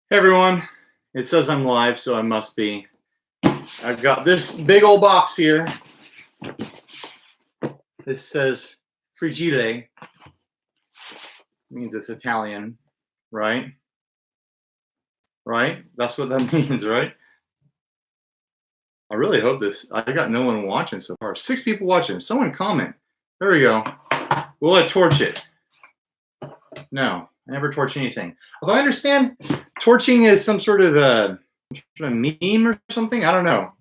Hey everyone, it says I'm live, so I must be. I've got this big old box here. This says Frigile, means it's Italian, right? Right? That's what that means, right? I really hope I got no one watching so far. 6 people watching. Someone comment. There we go. Will I torch it? No, I never torch anything. Although I understand torching is some sort of a meme or something. I don't know.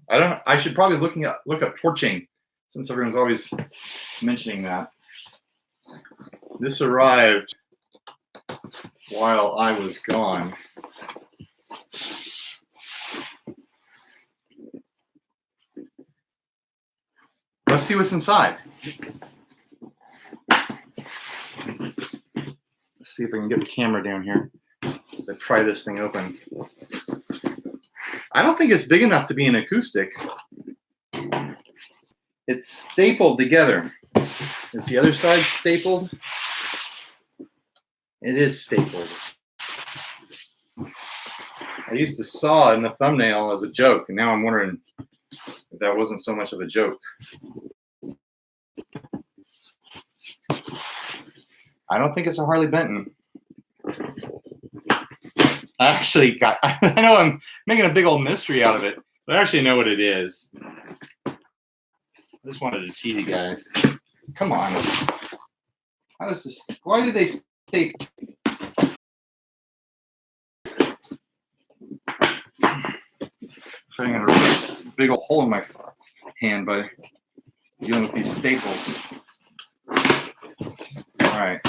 I should probably look up torching since everyone's always mentioning that. This arrived while I was gone. Let's see what's inside. Let's see if I can get the camera down here as I pry this thing open. I don't think it's big enough to be an acoustic. It's stapled together. Is the other side stapled? It is stapled. I used to saw in the thumbnail as a joke, and now I'm wondering if that wasn't so much of a joke. I don't think it's a Harley Benton. I know I'm making a big old mystery out of it, but I actually know what it is. I just wanted to tease you guys. Come on. Why do they staple? Putting a big old hole in my hand by dealing with these staples. All right.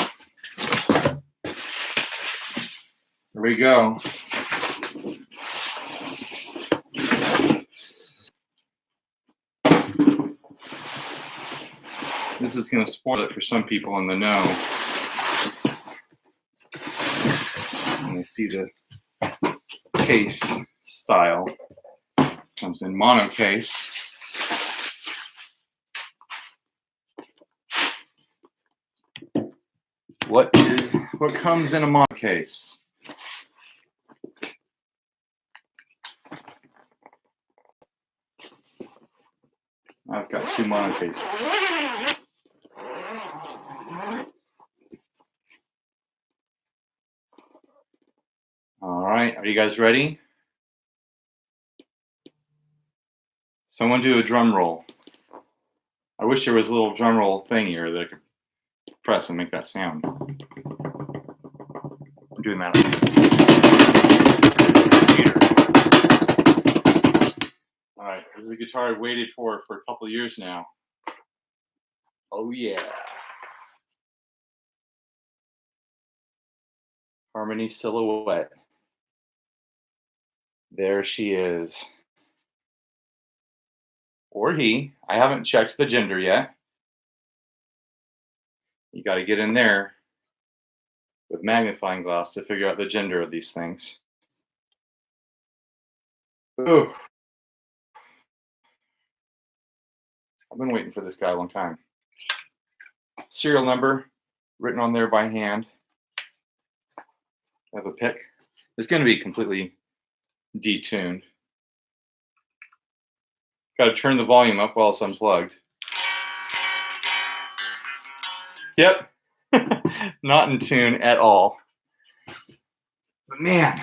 Here we go. This is going to spoil it for some people in the know. And they see the case style. Comes in mono case. What comes in a mono case? I've got 2 mono cases. All right, are you guys ready? Someone do a drum roll. I wish there was a little drum roll thing here that I could press and make that sound. I'm doing that. All right, this is a guitar I waited for a couple of years now. Oh yeah. Harmony Silhouette. There she is. Or he. I haven't checked the gender yet. You got to get in there with magnifying glass to figure out the gender of these things. Ooh. I've been waiting for this guy a long time. Serial number written on there by hand. I have a pick. It's going to be completely detuned. Got to turn the volume up while it's unplugged. Yep. Not in tune at all. But man,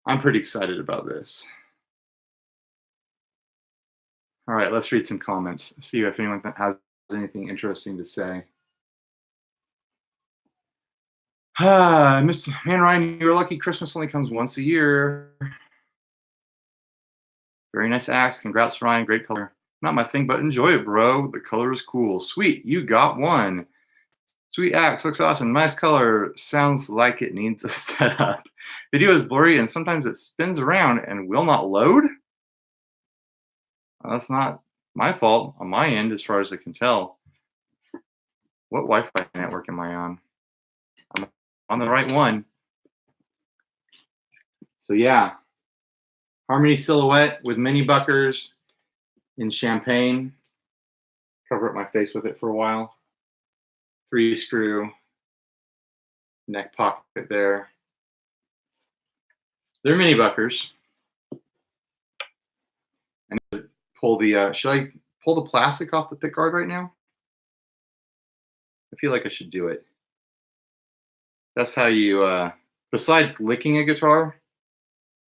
I'm pretty excited about this. All right, let's read some comments. See if anyone has anything interesting to say. Mr. Man Ryan, you're lucky Christmas only comes once a year. Very nice axe. Congrats, Ryan. Great color. Not my thing, but enjoy it, bro. The color is cool. Sweet, you got one. Sweet axe. Looks awesome. Nice color. Sounds like it needs a setup. Video is blurry and sometimes it spins around and will not load. That's not my fault on my end as far as I can tell. What Wi-Fi network am I on? I'm on the right one. So yeah, Harmony Silhouette with mini buckers in champagne. Cover up my face with it for a while. 3 screw neck pocket there. They're mini buckers. And pull the, should I pull the plastic off the pick guard right now? I feel like I should do it. That's how you, besides licking a guitar,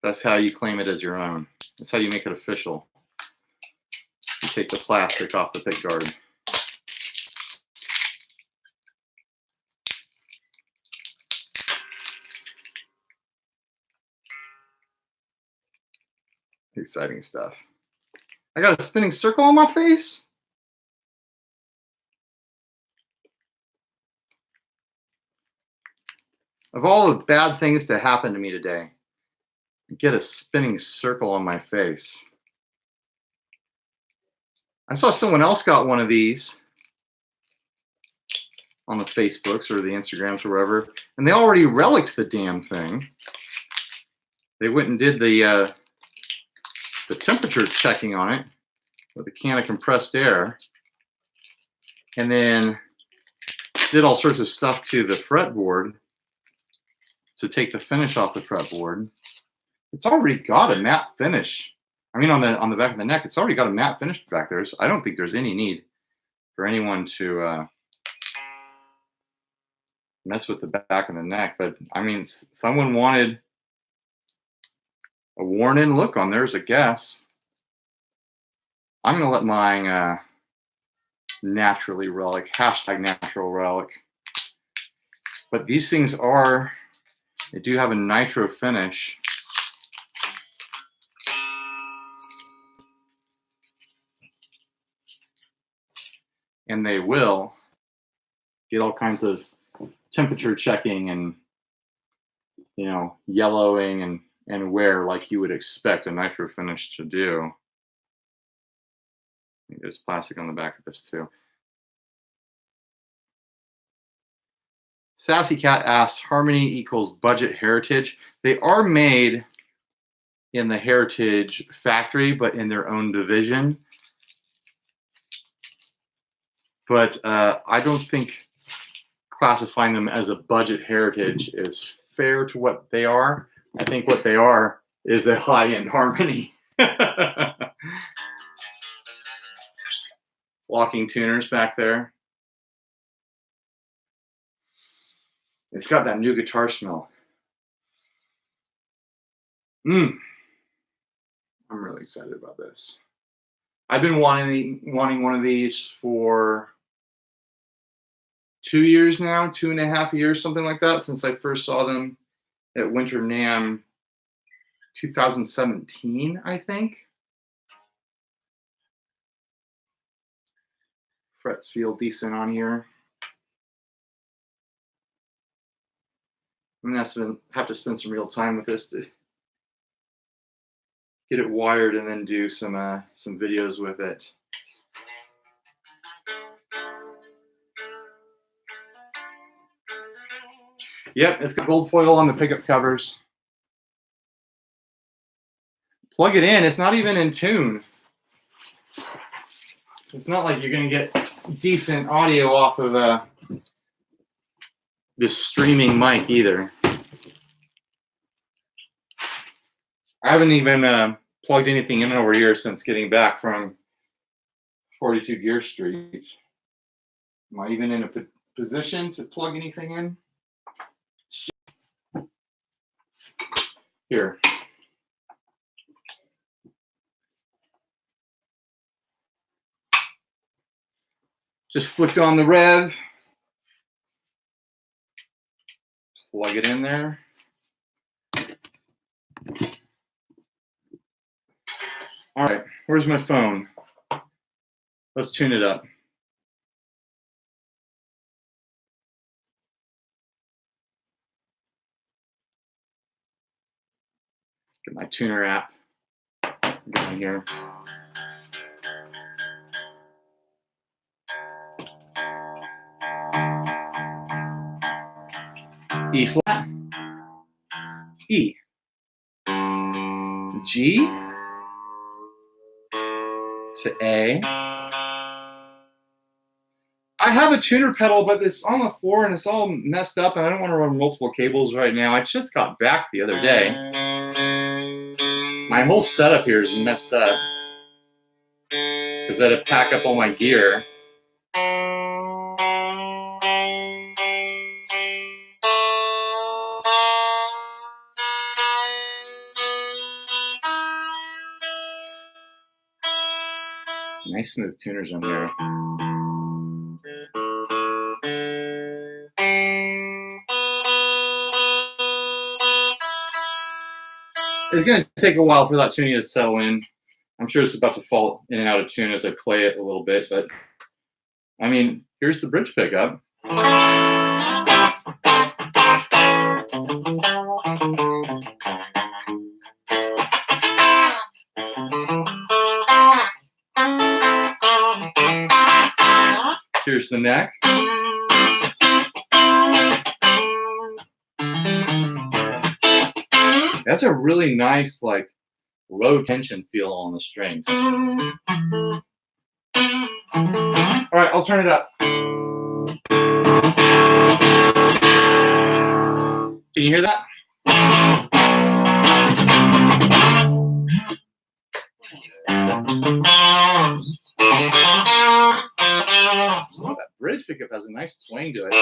that's how you claim it as your own. That's how you make it official. You take the plastic off the pick guard. Exciting stuff. I got a spinning circle on my face. Of all the bad things to happen to me today, get a spinning circle on my face. I saw someone else got one of these on the Facebooks or the Instagrams or wherever, and they already relicked the damn thing. They went and did the temperature checking on it with a can of compressed air, and then did all sorts of stuff to the fretboard to take the finish off the fretboard. It's already got a matte finish. I mean, on the back of the neck, it's already got a matte finish back there. I don't think there's any need for anyone to mess with the back of the neck. But I mean, someone wanted a worn-in look on theirs, I guess. I'm gonna let mine naturally relic, #natural relic. But these things they do have a nitro finish. And they will get all kinds of temperature checking and, you know, yellowing and wear like you would expect a nitro finish to do. There's plastic on the back of this too. Sassy Cat asks, Harmony equals budget heritage. They are made in the Heritage factory, but in their own division. But I don't think classifying them as a budget heritage is fair to what they are. I think what they are is a high-end Harmony. Locking tuners back there. It's got that new guitar smell. I'm really excited about this. I've been wanting one of these for 2 years now, 2.5 years, something like that, since I first saw them at Winter NAMM 2017, I think. Frets feel decent on here. I'm gonna have to spend some real time with this to get it wired and then do some videos with it. Yep, it's got gold foil on the pickup covers. Plug it in, it's not even in tune. It's not like you're gonna get decent audio off of this streaming mic either. I haven't even plugged anything in over here since getting back from 42 Gear Street. Am I even in a position to plug anything in? Here. Just flicked on the rev. Plug it in there. All right, where's my phone? Let's tune it up. Get my tuner app going here. E flat, E, G to A, I have a tuner pedal, but it's on the floor and it's all messed up, and I don't want to run multiple cables right now. I just got back the other day. My whole setup here is messed up because I had to pack up all my gear. Nice smooth tuners on here. It's going to take a while for that tuning to settle in. I'm sure it's about to fall in and out of tune as I play it a little bit, but I mean, here's the bridge pickup. Here's the neck. That's a really nice, like, low tension feel on the strings. All right, I'll turn it up. Can you hear that? Oh, that bridge pickup has a nice twang to it.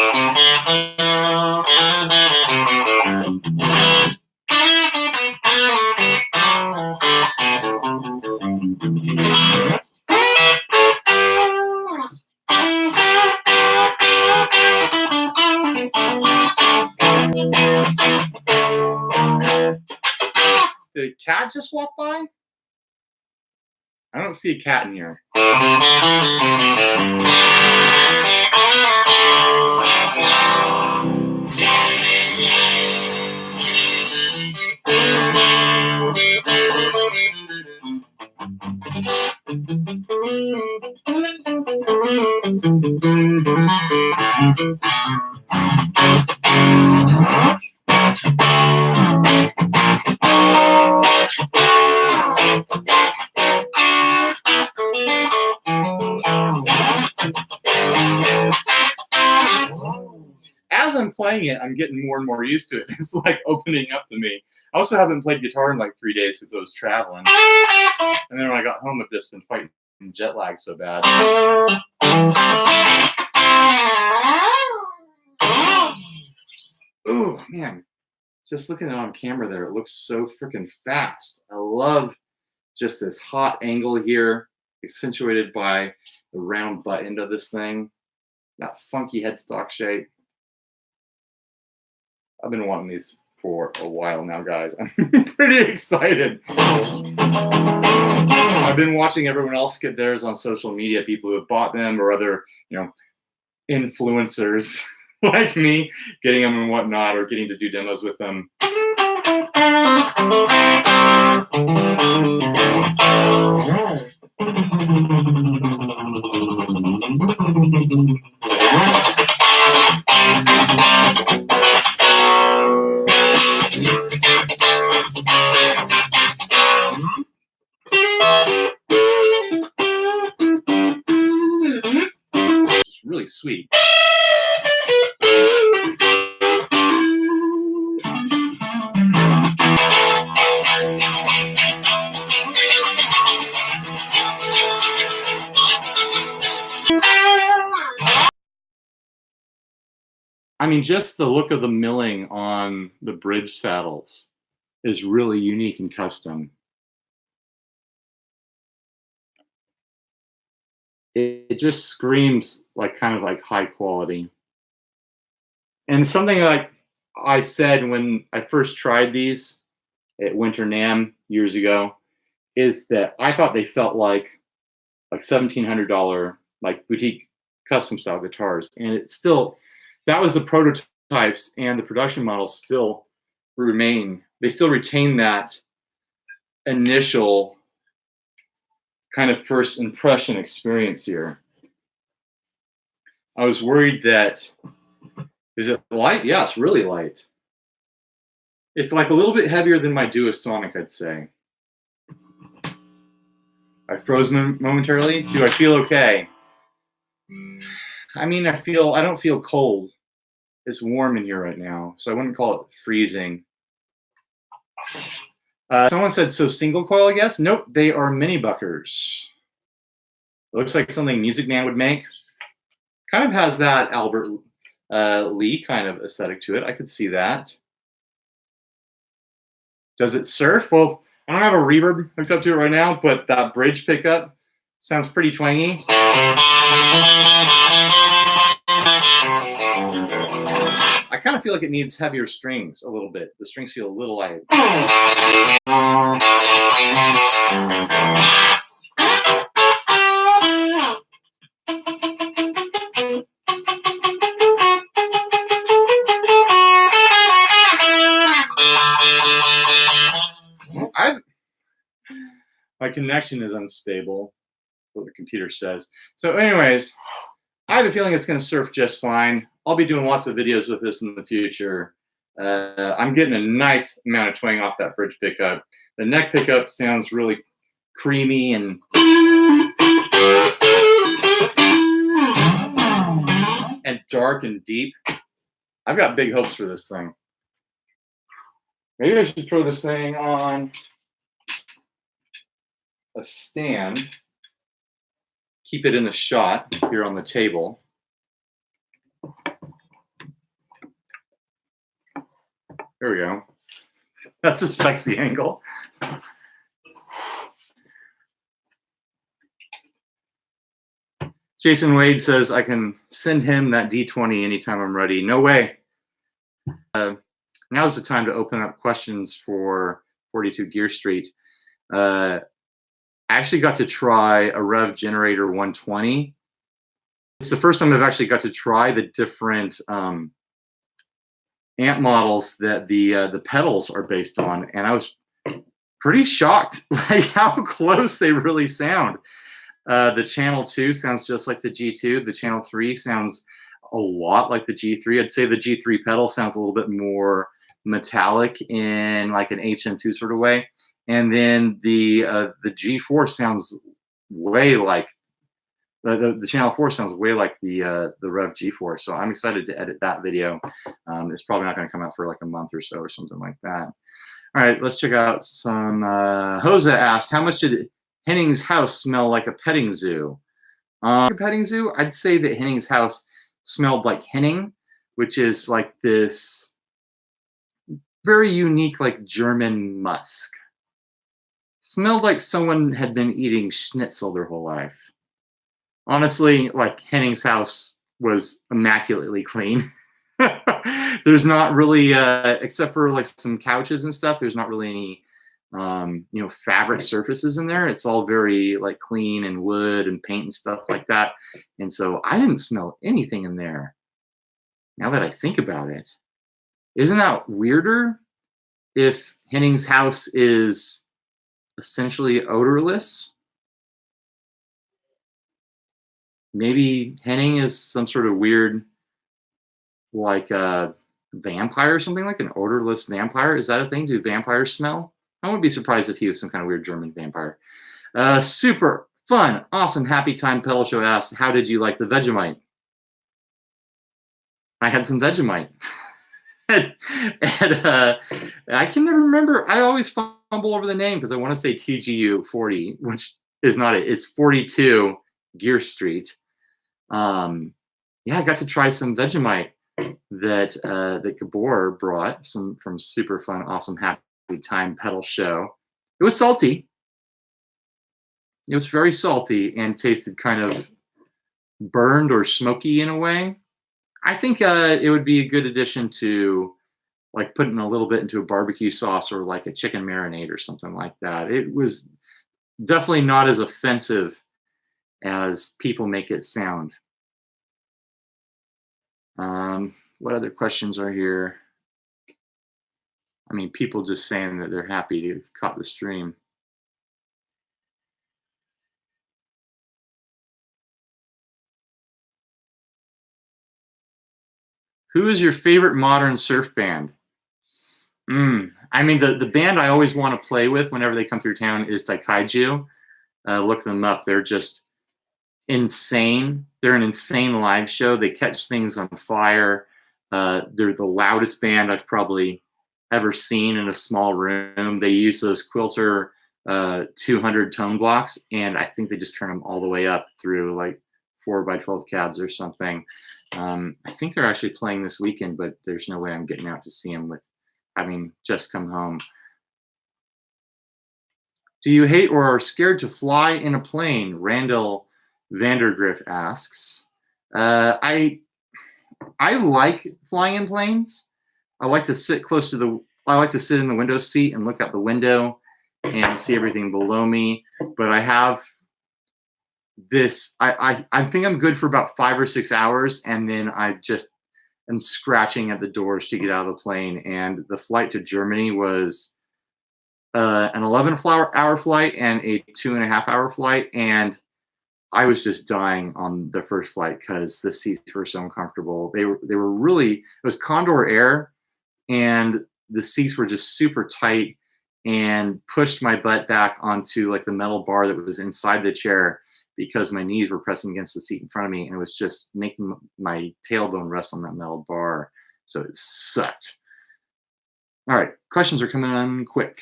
Did a cat just walk by? I don't see a cat in here. As I'm playing it, I'm getting more and more used to it. It's like opening up to me. I also haven't played guitar in like 3 days because I was traveling. And then when I got home, I've just been fighting jet lag so bad. Ooh, man. Just looking at it on camera there, it looks so freaking fast. I love just this hot angle here, accentuated by the round butt end of this thing. That funky headstock shape. I've been wanting these for a while now, guys. I'm pretty excited. I've been watching everyone else get theirs on social media, people who have bought them or other, influencers like me getting them and whatnot, or getting to do demos with them. Just really sweet. I mean, just the look of the milling on the bridge saddles is really unique and custom. It just screams like kind of like high quality. And something like I said when I first tried these at Winter NAMM years ago is that I thought they felt like $1,700 like boutique custom style guitars, and it's still, that was the prototypes, and the production models still remain. They still retain that initial kind of first impression experience here. I was worried that, is it light? Yeah, it's really light. It's like a little bit heavier than my Duosonic, I'd say. I froze momentarily. Do I feel okay? I mean, I don't feel cold. It's warm in here right now, so I wouldn't call it freezing. Someone said, so single coil, I guess? Nope, they are mini buckers. Looks like something Music Man would make. Kind of has that Albert Lee kind of aesthetic to it. I could see that. Does it surf? Well, I don't have a reverb hooked up to it right now, but that bridge pickup sounds pretty twangy. I kind of feel like it needs heavier strings a little bit. The strings feel a little light. My connection is unstable, what the computer says. So anyways, I have a feeling it's going to surf just fine. I'll be doing lots of videos with this in the future. I'm getting a nice amount of twang off that bridge pickup. The neck pickup sounds really creamy and dark and deep. I've got big hopes for this thing. Maybe I should throw this thing on a stand, keep it in the shot here on the table. There we go. That's a sexy angle. Jason Wade says I can send him that D20 anytime I'm ready. No way. Now's the time to open up questions for 42 Gear Street. I actually got to try a Rev Generator 120. It's the first time I've actually got to try the different amp models that the pedals are based on, and I was pretty shocked like how close they really sound. The Channel 2 sounds just like the G2. The Channel 3 sounds a lot like the G3. I'd say the G3 pedal sounds a little bit more metallic in like an HM2 sort of way. And then the G4 sounds way like the Channel 4 sounds way like the Rev G4. So I'm excited to edit that video. It's probably not going to come out for like a month or so or something like that. All right, let's check out some. Jose asked, how much did Henning's house smell like a petting zoo? A petting zoo? I'd say that Henning's house smelled like Henning, which is like this very unique, like German musk. Smelled like someone had been eating schnitzel their whole life. Honestly, like Henning's house was immaculately clean. There's not really, except for like some couches and stuff, there's not really any fabric surfaces in there. It's all very like clean and wood and paint and stuff like that. And so I didn't smell anything in there. Now that I think about it, isn't that weirder if Henning's house is essentially odorless? Maybe Henning is some sort of weird, like a vampire or something, like an odorless vampire. Is that a thing? Do vampires smell? I wouldn't be surprised if he was some kind of weird German vampire. Super fun, awesome, happy time pedal show asked, how did you like the Vegemite? I had some Vegemite. and I can never remember. I always fumble over the name because I want to say TGU 40, which is not it. It's 42 Gear Street. Yeah, I got to try some Vegemite that Gabor brought from super fun, awesome, happy time pedal show. It was salty. It was very salty and tasted kind of burned or smoky in a way. I think it would be a good addition to like putting a little bit into a barbecue sauce or like a chicken marinade or something like that. It was definitely not as offensive as people make it sound. What other questions are here? I mean, people just saying that they're happy to have caught the stream. Who is your favorite modern surf band? I mean, the band I always want to play with whenever they come through town is Taikaiju. Look them up. They're just insane. They're an insane live show. They catch things on fire. They're the loudest band I've probably ever seen in a small room. They use those Quilter 200 tone blocks, and I think they just turn them all the way up through like 4x12 cabs or something. I think they're actually playing this weekend, but there's no way I'm getting out to see them with having just come home. Do you hate or are scared to fly in a plane? Randall Vandergriff asks. I like flying in planes. I like to sit in the window seat and look out the window and see everything below me. But I have this. I think I'm good for about 5 or 6 hours, and then I just am scratching at the doors to get out of the plane. And the flight to Germany was an 11-hour flight and a 2.5-hour flight, and I was just dying on the first flight because the seats were so uncomfortable. They were really, it was Condor Air, and the seats were just super tight and pushed my butt back onto like the metal bar that was inside the chair because my knees were pressing against the seat in front of me, and it was just making my tailbone rest on that metal bar. So it sucked. All right, questions are coming on quick.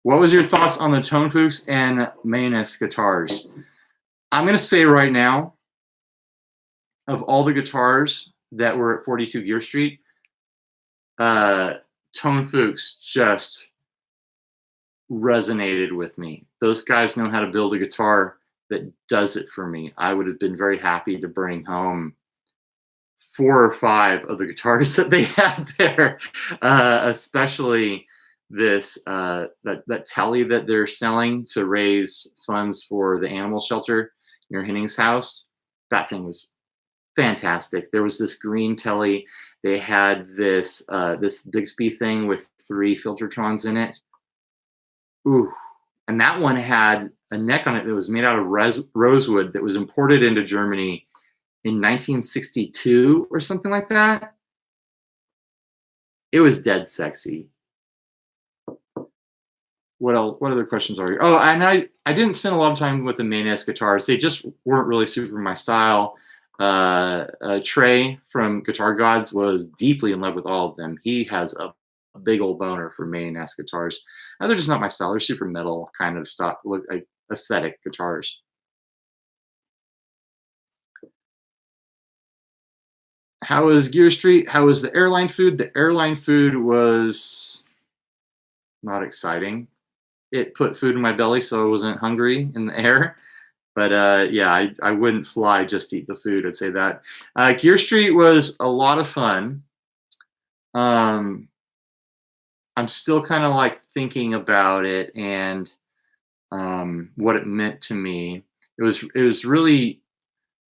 What was your thoughts on the Tone Fuchs and Maness guitars? I'm going to say right now, of all the guitars that were at 42 Gear Street, Tone Fuchs just resonated with me. Those guys know how to build a guitar that does it for me. I would have been very happy to bring home 4 or 5 of the guitars that they had there, especially this that telly that they're selling to raise funds for the animal shelter near Henning's house. That thing was fantastic. There was this green telly. They had this this Bixby thing with 3 Filtertrons in it. Ooh, and that one had a neck on it that was made out of rosewood that was imported into Germany in 1962 or something like that. It was dead sexy. What else? What other questions are here? Oh, and I didn't spend a lot of time with the Maness guitars. They just weren't really super my style. Trey from Guitar Gods was deeply in love with all of them. He has a big old boner for Maness guitars. They're just not my style. They're super metal kind of stuff, look like aesthetic guitars. How was Gear Street? How was the airline food? The airline food was not exciting. It put food in my belly, so I wasn't hungry in the air. But yeah, I wouldn't fly just to eat the food. I'd say that. Gear Street was a lot of fun. I'm still kind of like thinking about it and what it meant to me. It was really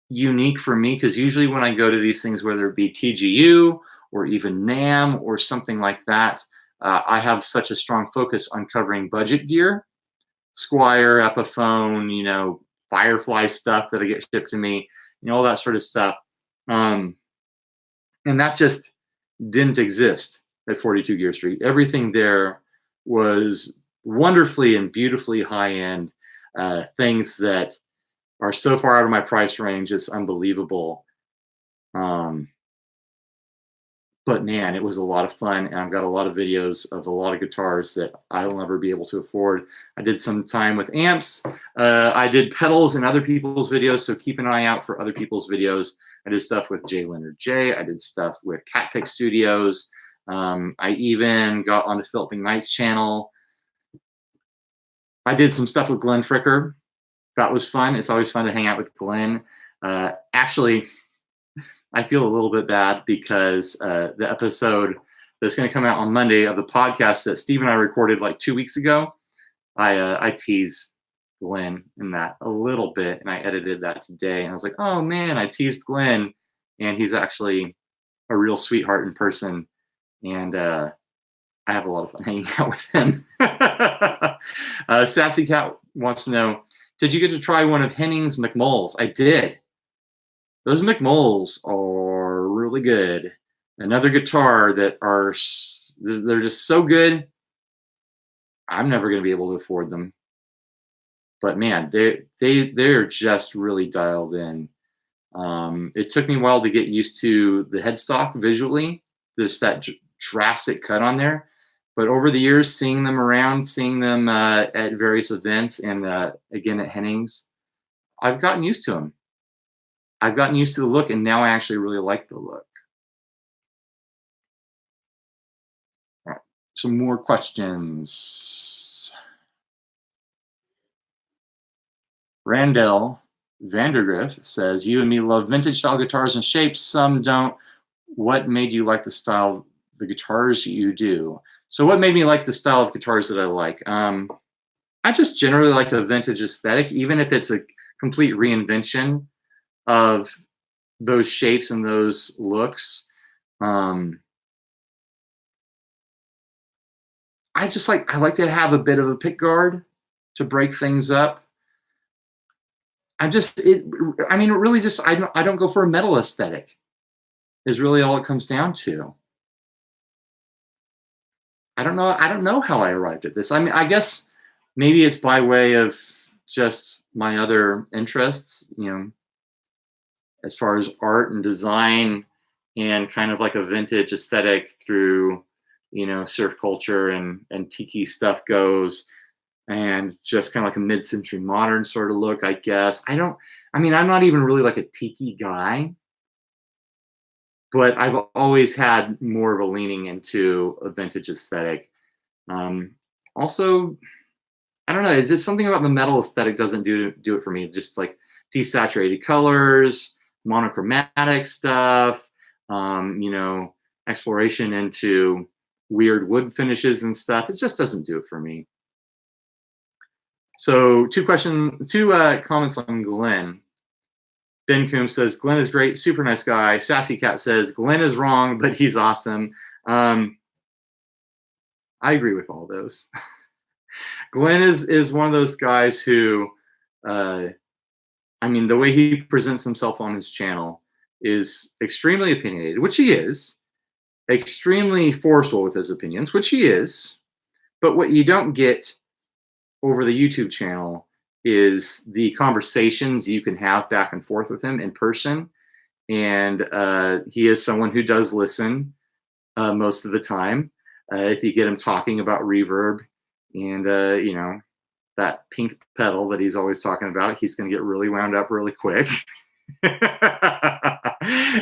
unique for me because usually when I go to these things, whether it be TGU or even NAMM or something like that, I have such a strong focus on covering budget gear, Squire, Epiphone, Firefly stuff that I get shipped to me, all that sort of stuff. And that just didn't exist at 42 Gear Street. Everything there was wonderfully and beautifully high-end things that are so far out of my price range, it's unbelievable. But man, it was a lot of fun, and I've got a lot of videos of a lot of guitars that I'll never be able to afford. I did some time with amps. I did pedals in other people's videos, so keep an eye out for other people's videos. I did stuff with Jay Leonard J. I did stuff with Catpick Studios. I even got on the Philip McKnight's channel. I did some stuff with Glenn Fricker. That was fun. It's always fun to hang out with Glenn. Actually, I feel a little bit bad because the episode that's going to come out on Monday of the podcast that Steve and I recorded like 2 weeks ago, I teased Glenn in that a little bit, and I edited that today. And I was like, oh man, I teased Glenn, and he's actually a real sweetheart in person, and I have a lot of fun hanging out with him. Sassy Cat wants to know, did you get to try one of Henning's McMulls? I did. Those McMulls are really good. Another guitar that they're just so good. I'm never going to be able to afford them. But man, they're just really dialed in. It took me a while to get used to the headstock visually. There's that drastic cut on there. But over the years, seeing them around, seeing them at various events, and again at Hennings, I've gotten used to them. I've gotten used to the look, and now I actually really like the look. All right, some more questions. Randall Vandergriff says, "You and me love vintage style guitars and shapes. Some don't. What made you like the style of the guitars you do?" So what made me like the style of guitars that I like? I just generally like a vintage aesthetic, even if it's a complete reinvention of those shapes and those looks. I like to have a bit of a pick guard to break things up. I mean, it really just I don't go for a metal aesthetic. Is really all it comes down to. I don't know how I arrived at this. I mean, I guess maybe it's by way of just my other interests, as far as art and design and kind of like a vintage aesthetic through, surf culture and tiki stuff goes, and just kind of like a mid-century modern sort of look, I guess. I'm not even really like a tiki guy, but I've always had more of a leaning into a vintage aesthetic. Also, I don't know. It's just something about the metal aesthetic doesn't do it for me. Just like desaturated colors, monochromatic stuff, exploration into weird wood finishes and stuff. It just doesn't do it for me. So two comments on Glenn. Ben Coombs says, Glenn is great, super nice guy. Sassy Cat says, Glenn is wrong, but he's awesome. I agree with all those. Glenn is one of those guys who, the way he presents himself on his channel is extremely opinionated, which he is, extremely forceful with his opinions, which he is. But what you don't get over the YouTube channel is the conversations you can have back and forth with him in person. And he is someone who does listen most of the time. If you get him talking about reverb and, that pink pedal that he's always talking about, he's going to get really wound up really quick.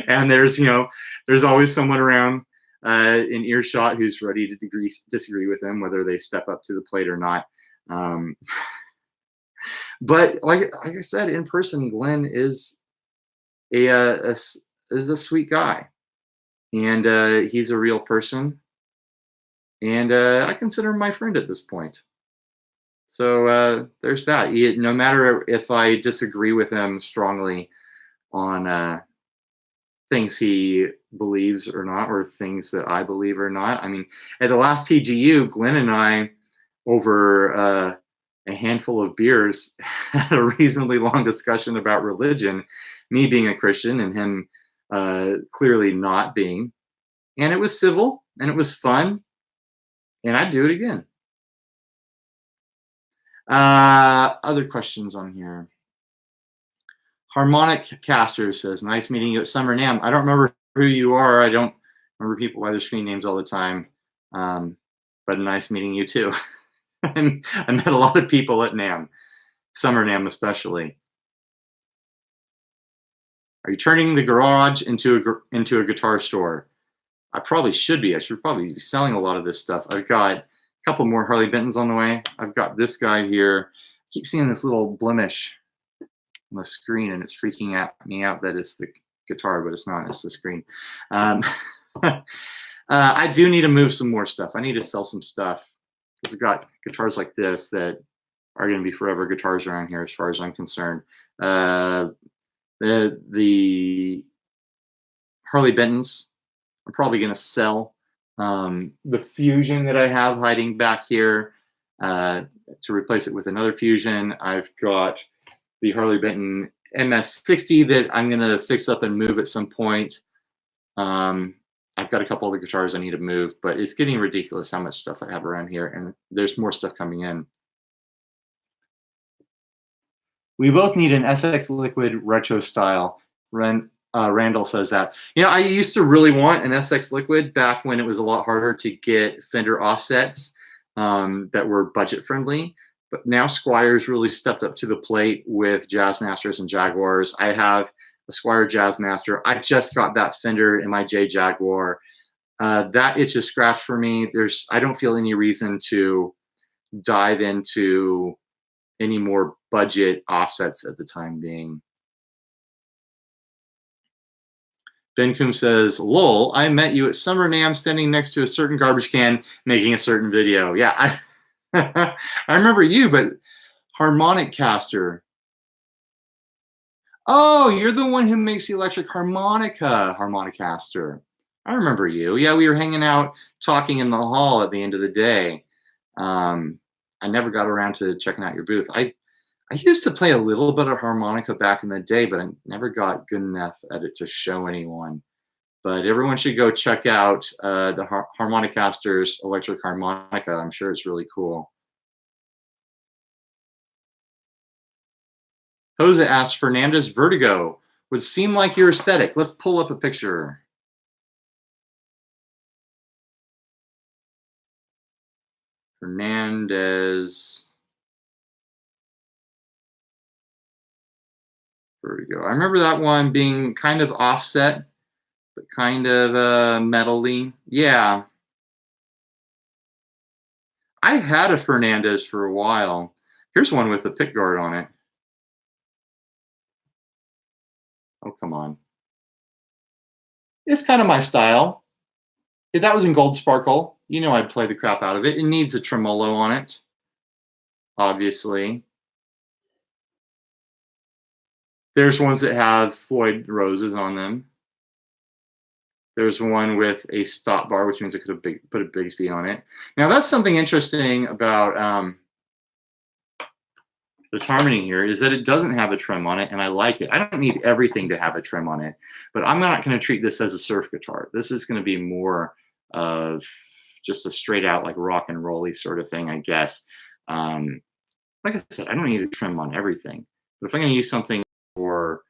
And there's always someone around in earshot who's ready to disagree with him, whether they step up to the plate or not. But like I said, in person, Glenn is a sweet guy, and he's a real person, and I consider him my friend at this point. So there's that. No matter if I disagree with him strongly on things he believes or not, or things that I believe or not. I mean, at the last TGU, Glenn and I, over a handful of beers, had a reasonably long discussion about religion, me being a Christian and him clearly not being. And it was civil and it was fun, and I'd do it again. Other questions on here. Harmonic Caster says, nice meeting you at Summer NAMM. I don't remember who you are. I don't remember people by their screen names all the time. But nice meeting you too. I met a lot of people at NAMM, Summer NAMM especially. Are you turning the garage into a guitar store? I probably should be. I should probably be selling a lot of this stuff. I've got a couple more Harley Bentons on the way. I've got this guy here. I keep seeing this little blemish on the screen, and it's freaking me out that it's the guitar, but it's not. It's the screen. I do need to move some more stuff. I need to sell some stuff. I've got guitars like this that are going to be forever guitars around here, as far as I'm concerned. The Harley Bentons, I'm probably going to sell. The Fusion that I have hiding back here, to replace it with another Fusion. I've got the Harley Benton MS60 that I'm going to fix up and move at some point. I've got a couple other guitars I need to move, but it's getting ridiculous how much stuff I have around here, and there's more stuff coming in. We both need an SX Liquid retro style. Randall says that. I used to really want an SX Liquid back when it was a lot harder to get Fender offsets that were budget friendly. But now Squire's really stepped up to the plate with Jazzmasters and Jaguars. I have a Squier Jazzmaster. I just got that Fender MIJ Jaguar. That itch is scratched for me. I don't feel any reason to dive into any more budget offsets at the time being. Ben Coom says, lol, I met you at Summer NAMM standing next to a certain garbage can making a certain video. Yeah, I remember you, but Harmonic Caster. Oh, you're the one who makes the electric Harmonicaster. I remember you. Yeah, we were hanging out, talking in the hall at the end of the day. I never got around to checking out your booth. I used to play a little bit of harmonica back in the day, but I never got good enough at it to show anyone. But everyone should go check out the Harmonicaster's electric harmonica. I'm sure it's really cool. Jose asks, Fernandez Vertigo would seem like your aesthetic. Let's pull up a picture. Fernandez Vertigo. I remember that one being kind of offset, but kind of metal-y. Yeah. I had a Fernandez for a while. Here's one with a pickguard on it. Oh, come on. It's kind of my style. If that was in gold sparkle, I'd play the crap out of it. It needs a tremolo on it, obviously. There's ones that have Floyd roses on them. There's one with a stop bar, which means I could have put a Bigsby on it. Now, that's something interesting about this Harmony here, is that it doesn't have a trim on it, and I like it. I don't need everything to have a trim on it, but I'm not going to treat this as a surf guitar. This is going to be more of just a straight out like rock and rolly sort of thing, I guess. Like I said, I don't need a trim on everything, but if I'm going to use something for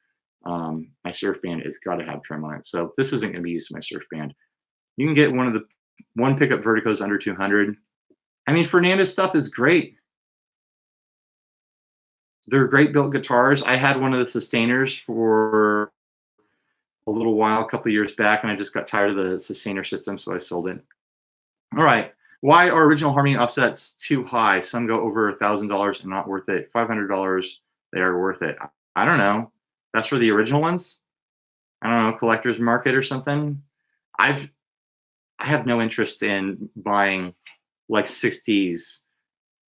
my surf band, it's got to have trim on it. So this isn't going to be used in my surf band. You can get one pickup Verticos under 200. I mean, Fernandez stuff is great. They're great built guitars. I had one of the Sustainers for a little while, a couple of years back, and I just got tired of the Sustainer system, so I sold it. All right. Why are original Harmony offsets too high? Some go over $1,000 and not worth it. $500, they are worth it. I don't know. That's for the original ones? I don't know, collector's market or something? I have no interest in buying like 60s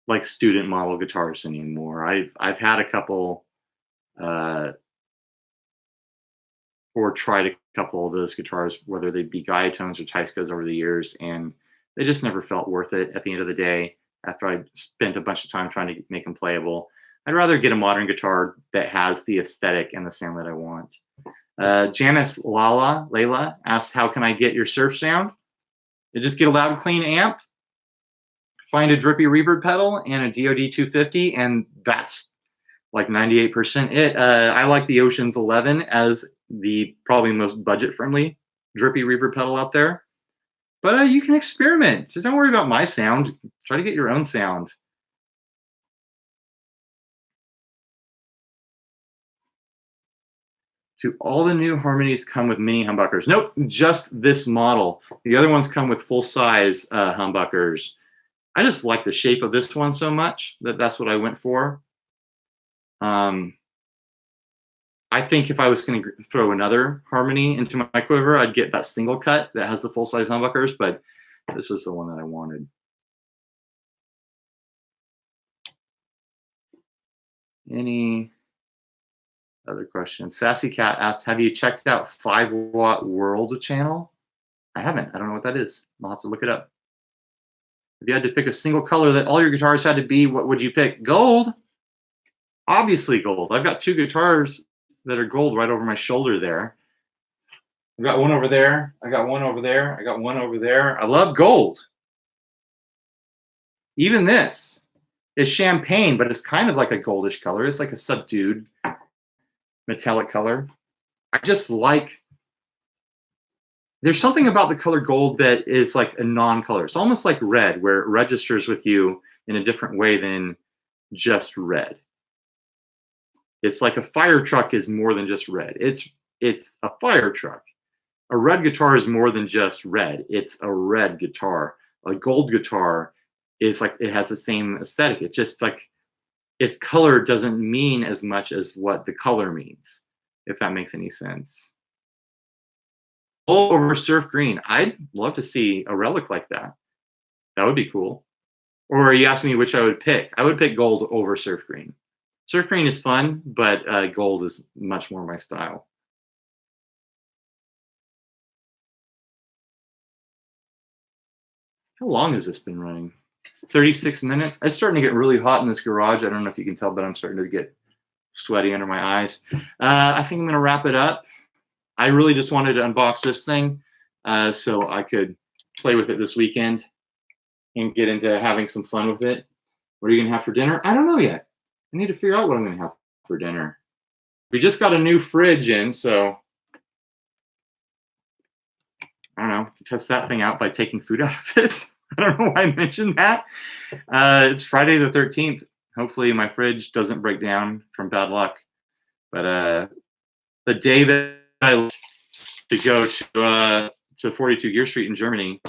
like student model guitars anymore. I've had a couple or tried a couple of those guitars, whether they be Guyatones or Tyscas over the years, and they just never felt worth it at the end of the day after I spent a bunch of time trying to make them playable. I'd rather get a modern guitar that has the aesthetic and the sound that I want. Janice Layla asks, how can I get your surf sound? You just get a loud, clean amp, find a drippy reverb pedal and a DoD 250, and that's like 98% it. I like the Oceans 11 as the probably most budget-friendly drippy reverb pedal out there. But you can experiment. So don't worry about my sound. Try to get your own sound. Do all the new Harmonies come with mini humbuckers? Nope, just this model. The other ones come with full-size humbuckers. I just like the shape of this one so much that that's what I went for. I think if I was going to throw another Harmony into my quiver, I'd get that single cut that has the full-size humbuckers, but this was the one that I wanted. Any other questions? Sassy Cat asked, have you checked out 5-Watt World channel? I haven't. I don't know what that is. I'll have to look it up. If you had to pick a single color that all your guitars had to be, what would you pick? Gold. Obviously gold. I've got 2 guitars that are gold right over my shoulder there. I've got one over there. I got one over there. I got one over there. I love gold. Even this. It's champagne, but it's kind of like a goldish color. It's like a subdued metallic color. I just like, there's something about the color gold that is like a non-color. It's almost like red, where it registers with you in a different way than just red. It's like a fire truck is more than just red. It's a fire truck. A red guitar is more than just red. It's a red guitar. A gold guitar is like, it has the same aesthetic. It's just like, its color doesn't mean as much as what the color means, if that makes any sense. Gold over surf green. I'd love to see a relic like that. That would be cool. Or you asked me which I would pick. I would pick gold over surf green. Surf green is fun, but gold is much more my style. How long has this been running? 36 minutes. It's starting to get really hot in this garage. I don't know if you can tell, but I'm starting to get sweaty under my eyes. I think I'm going to wrap it up. I really just wanted to unbox this thing so I could play with it this weekend and get into having some fun with it. What are you going to have for dinner? I don't know yet. I need to figure out what I'm going to have for dinner. We just got a new fridge in, so I don't know, test that thing out by taking food out of it. I don't know why I mentioned that. It's Friday the 13th. Hopefully my fridge doesn't break down from bad luck. But the day that I left to go to 42 Gear Street in Germany,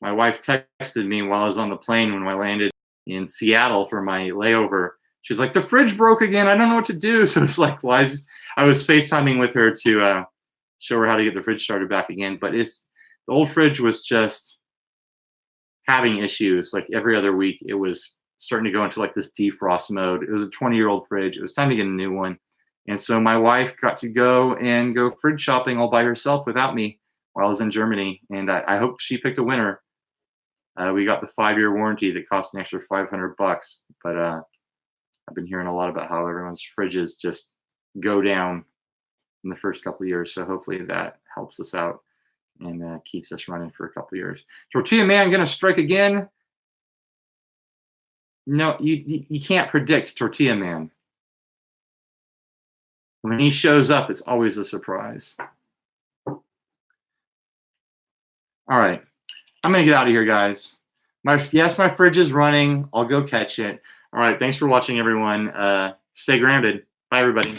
my wife texted me while I was on the plane when I landed in Seattle for my layover. She was like, the fridge broke again. I don't know what to do. So it's like live. I was FaceTiming with her to show her how to get the fridge started back again. But the old fridge was just having issues. Like every other week, it was starting to go into like this defrost mode. It was a 20-year-old fridge. It was time to get a new one. And so my wife got to go fridge shopping all by herself without me while I was in Germany. And I hope she picked a winner. We got the 5-year warranty that cost an extra $500. But I've been hearing a lot about how everyone's fridges just go down in the first couple of years. So hopefully that helps us out and keeps us running for a couple of years. Tortilla Man going to strike again. No, you can't predict Tortilla Man. When he shows up, it's always a surprise. All right. I'm going to get out of here, guys. Yes, my fridge is running. I'll go catch it. All right. Thanks for watching, everyone. Stay grounded. Bye, everybody.